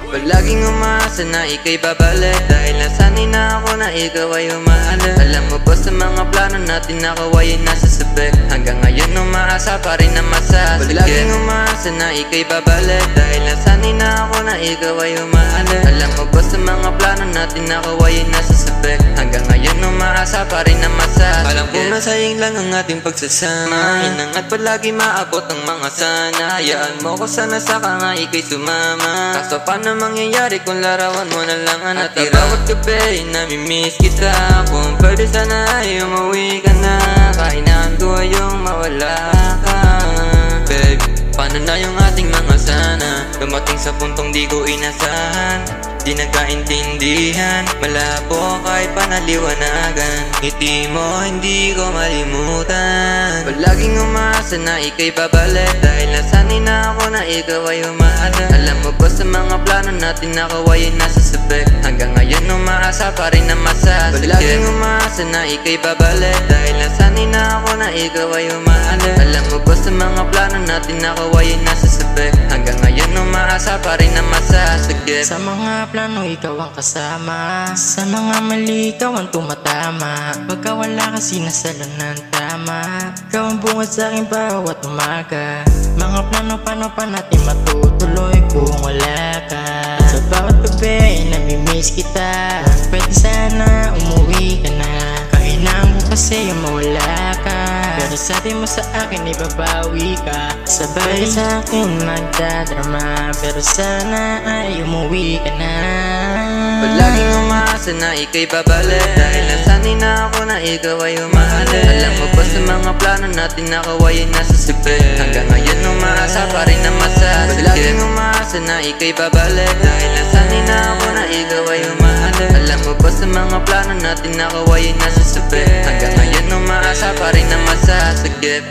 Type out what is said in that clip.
Palaging umaasa na ika'y babalik, dahil nasanay na ako na ikaw ay umaalala. Alam mo ba sa mga plano natin ako ay nasa sabik, hanggang ngayon umaasa pa rin na masasakit. Palaging umaasa na ika'y babalik, dahil nasanay na ako na ikaw ay umaalala. Alam mo ba sa mga plano natin ako ay nasa sabik, hanggang ngayon umaasa pa rin na masasakit. Alam ko masayang lang ang ating pagsasama, hinangat palagi maabot ang mga sana. Hayaan mo ko sana saka nga ika'y sumama. Kaso paano mangyayari kung larawan mo na lang ang natira? At bawat gabi namimiss kita, kung pwede sana ay umuwi ka na. Kahinaan ko ay yung mawala ka. Babe, paano na yung ating mga sana? Dumating sa puntong di ko inasahan, di nagkaintindihan, malabo kahit panaliwanagan. Ngiti mo hindi ko malimutan. Palaging umaasa na ika'y babalik, dahil nasanay na ako na ikaw ay umaalala. Alam mo ba sa mga plano natin ako ay nasa sabik, hanggang ngayon umaasa pa rin na masasakit. Palaging umaasa na ika'y babalik, dahil nasanay na ako na ikaw ay umaalala. Alam mo ba sa mga plano natin ako ay nasa sabik, hanggang ngayon umaasa pa rin na masasakit. Sa mga plano ikaw ang kasama, sa mga mali ikaw ang tumatama. Pagka wala ka sinasalo ng tama, ikaw ang bungad sa akin bawat umaga. Mga plano paano pa natin matutuloy kung wala ka? Sa bawat gabi namimiss kita, pwede sana umuwi ka na. Kahinaan ko kasi yung mawala ka, pero sabi mo sa akin ibabawi ka. Sabay sa akin magdadrama, pero sana ay umuwi ka na. Palaging umaasa na ika'y babalik, dahil nasanay na ako na ikaw ay umaalala. Alam mo ba sa mga plano natin ako ay nasa sabik, hanggang ngayon umaasa pa rin na masasakit. Palaging umaasa na ika'y babalik, dahil nasanay na ako na ikaw ay umaalala. Alam mo ba sa mga plano natin ako ay nasa sabik, hanggang ngayon umaasa pa rin na masasakit.